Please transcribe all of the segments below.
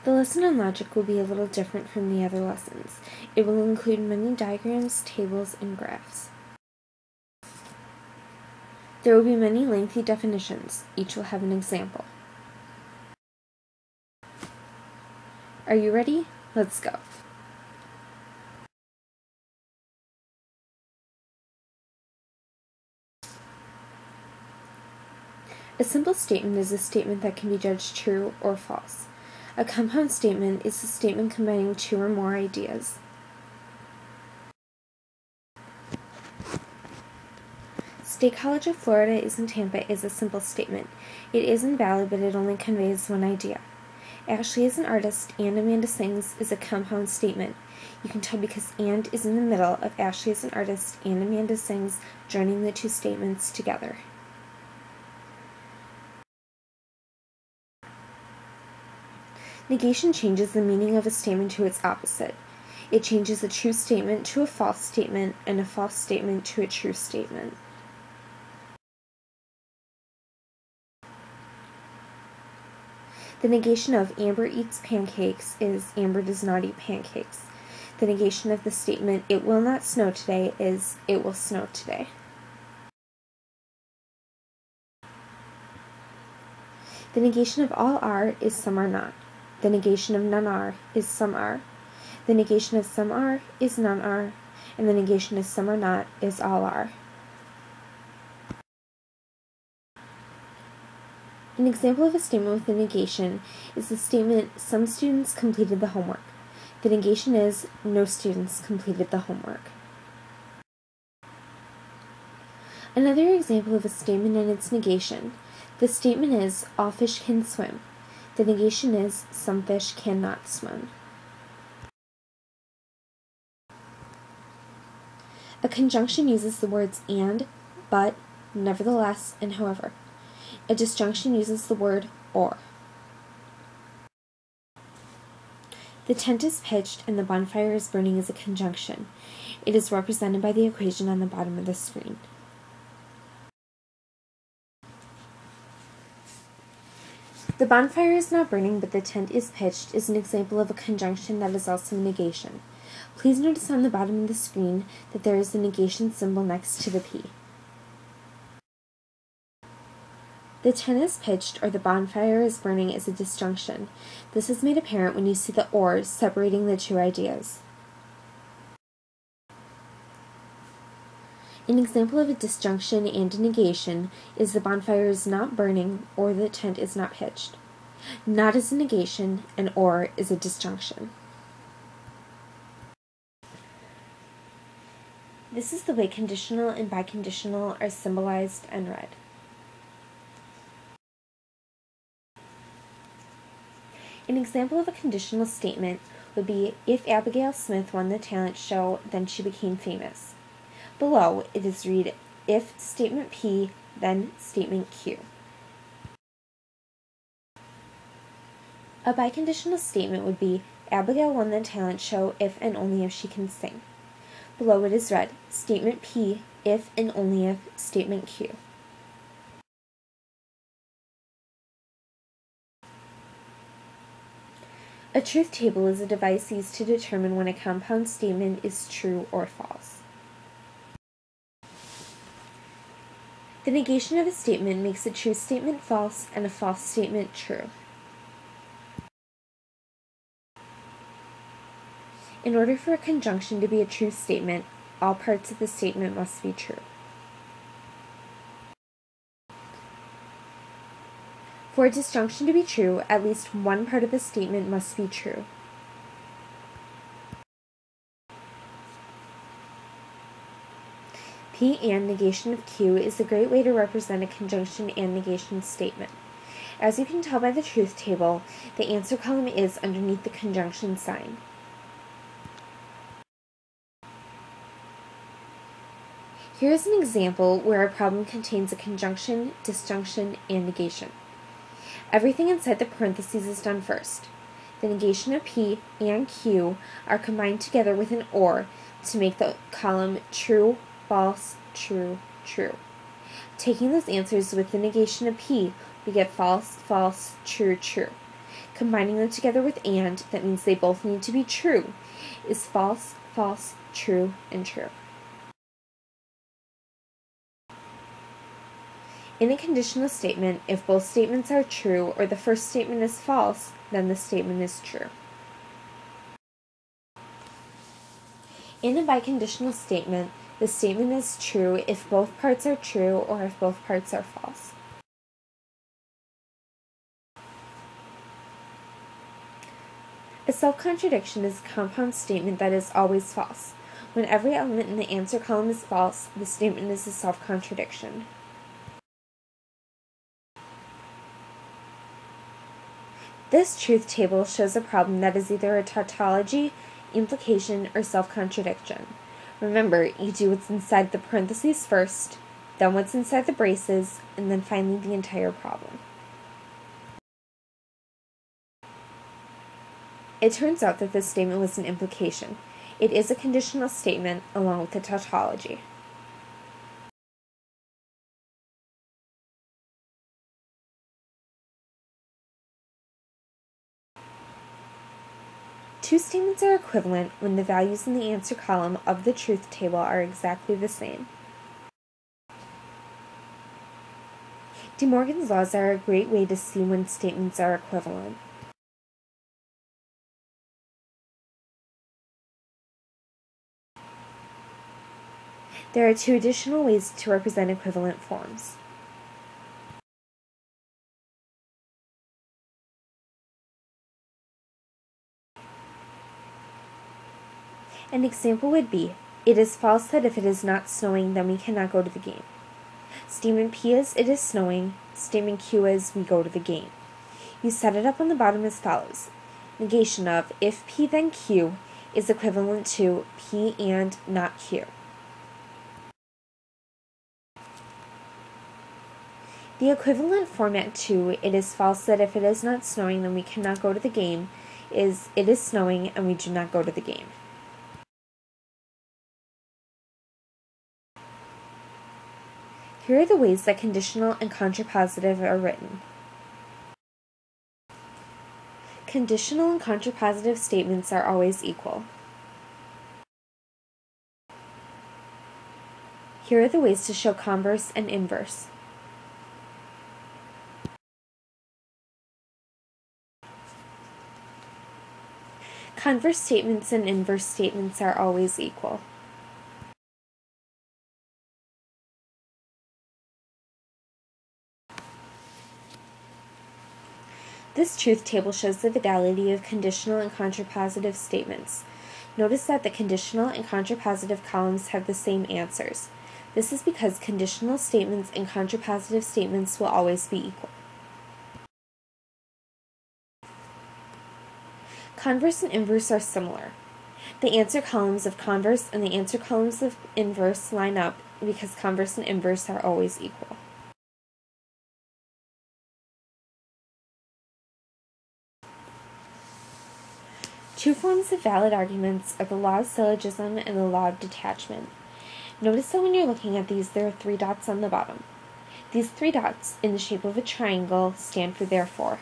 The lesson on logic will be a little different from the other lessons. It will include many diagrams, tables, and graphs. There will be many lengthy definitions. Each will have an example. Are you ready? Let's go. A simple statement is a statement that can be judged true or false. A compound statement is a statement combining two or more ideas. State College of Florida is in Tampa is a simple statement. It is invalid, but it only conveys one idea. Ashley is an artist and Amanda sings is a compound statement. You can tell because and is in the middle of Ashley is an artist and Amanda sings, joining the two statements together. Negation changes the meaning of a statement to its opposite. It changes a true statement to a false statement and a false statement to a true statement. The negation of Amber eats pancakes is Amber does not eat pancakes. The negation of the statement it will not snow today is it will snow today. The negation of all are is some are not. The negation of none are is some are. The negation of some are is none are. And the negation of some are not is all are. An example of a statement with a negation is the statement, some students completed the homework. The negation is, no students completed the homework. Another example of a statement and its negation. The statement is, all fish can swim. The negation is, some fish cannot swim. A conjunction uses the words and, but, nevertheless, and however. A disjunction uses the word or. The tent is pitched and the bonfire is burning is a conjunction. It is represented by the equation on the bottom of the screen. The bonfire is not burning but the tent is pitched is an example of a conjunction that is also a negation. Please notice on the bottom of the screen that there is the negation symbol next to the P. The tent is pitched or the bonfire is burning is a disjunction. This is made apparent when you see the or separating the two ideas. An example of a disjunction and a negation is the bonfire is not burning or the tent is not pitched. Not is a negation and or is a disjunction. This is the way conditional and biconditional are symbolized and read. An example of a conditional statement would be, if Abigail Smith won the talent show, then she became famous. Below, it is read, if statement P, then statement Q. A biconditional statement would be, Abigail won the talent show if and only if she can sing. Below it is read, statement P, if and only if statement Q. A truth table is a device used to determine when a compound statement is true or false. The negation of a statement makes a true statement false and a false statement true. In order for a conjunction to be a true statement, all parts of the statement must be true. For a disjunction to be true, at least one part of the statement must be true. P and negation of Q is a great way to represent a conjunction and negation statement. As you can tell by the truth table, the answer column is underneath the conjunction sign. Here is an example where a problem contains a conjunction, disjunction, and negation. Everything inside the parentheses is done first. The negation of P and Q are combined together with an OR to make the column true, false, true, true. Taking those answers with the negation of P, we get false, false, true, true. Combining them together with and, that means they both need to be true, is false, false, true, and true. In a conditional statement, if both statements are true or the first statement is false, then the statement is true. In a biconditional statement, the statement is true if both parts are true or if both parts are false. A self-contradiction is a compound statement that is always false. When every element in the answer column is false, the statement is a self-contradiction. This truth table shows a problem that is either a tautology, implication, or self-contradiction. Remember, you do what's inside the parentheses first, then what's inside the braces, and then finally the entire problem. It turns out that this statement was an implication. It is a conditional statement along with a tautology. Two statements are equivalent when the values in the answer column of the truth table are exactly the same. De Morgan's laws are a great way to see when statements are equivalent. There are two additional ways to represent equivalent forms. An example would be, it is false that if it is not snowing, then we cannot go to the game. Statement P is, it is snowing. Statement Q is, we go to the game. You set it up on the bottom as follows. Negation of, if P then Q, is equivalent to P and not Q. The equivalent format to, it is false that if it is not snowing, then we cannot go to the game, is, it is snowing and we do not go to the game. Here are the ways that conditional and contrapositive are written. Conditional and contrapositive statements are always equal. Here are the ways to show converse and inverse. Converse statements and inverse statements are always equal. This truth table shows the fidelity of conditional and contrapositive statements. Notice that the conditional and contrapositive columns have the same answers. This is because conditional statements and contrapositive statements will always be equal. Converse and inverse are similar. The answer columns of converse and the answer columns of inverse line up because converse and inverse are always equal. Two forms of valid arguments are the law of syllogism and the law of detachment. Notice that when you're looking at these, there are 3 dots on the bottom. These 3 dots, in the shape of a triangle, stand for therefore.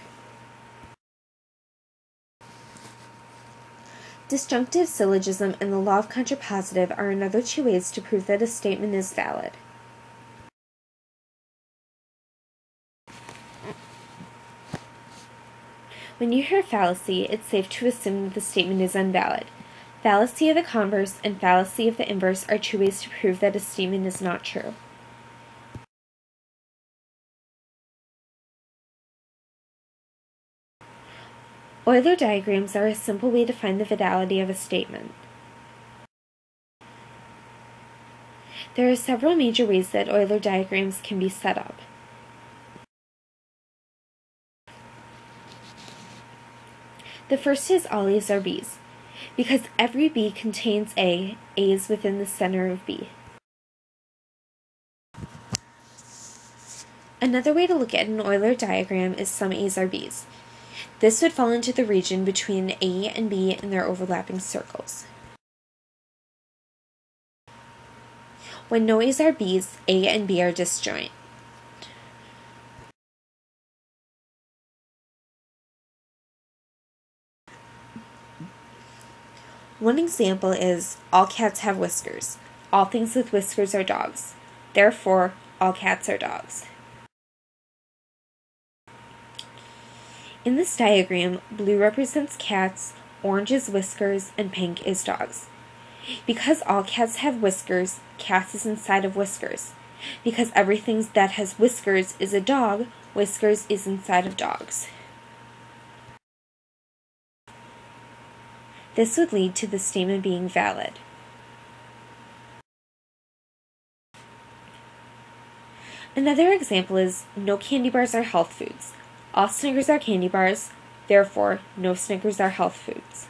Disjunctive syllogism and the law of contrapositive are another 2 ways to prove that a statement is valid. When you hear fallacy, it's safe to assume that the statement is invalid. Fallacy of the converse and fallacy of the inverse are 2 ways to prove that a statement is not true. Euler diagrams are a simple way to find the fidelity of a statement. There are several major ways that Euler diagrams can be set up. The first is all A's are B's. Because every B contains A is within the center of B. Another way to look at an Euler diagram is some A's are B's. This would fall into the region between A and B and their overlapping circles. When no A's are B's, A and B are disjoint. One example is, all cats have whiskers. All things with whiskers are dogs. Therefore, all cats are dogs. In this diagram, blue represents cats, orange is whiskers, and pink is dogs. Because all cats have whiskers, cats is inside of whiskers. Because everything that has whiskers is a dog, whiskers is inside of dogs. This would lead to the statement being valid. Another example is, no candy bars are health foods. All Snickers are candy bars, therefore, no Snickers are health foods.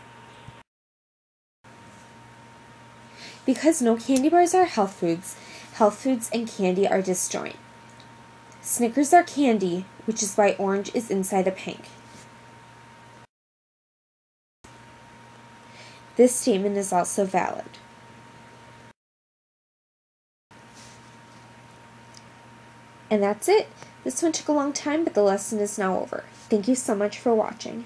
Because no candy bars are health foods and candy are disjoint. Snickers are candy, which is why orange is inside of pink. This statement is also valid. And that's it. This one took a long time, but the lesson is now over. Thank you so much for watching.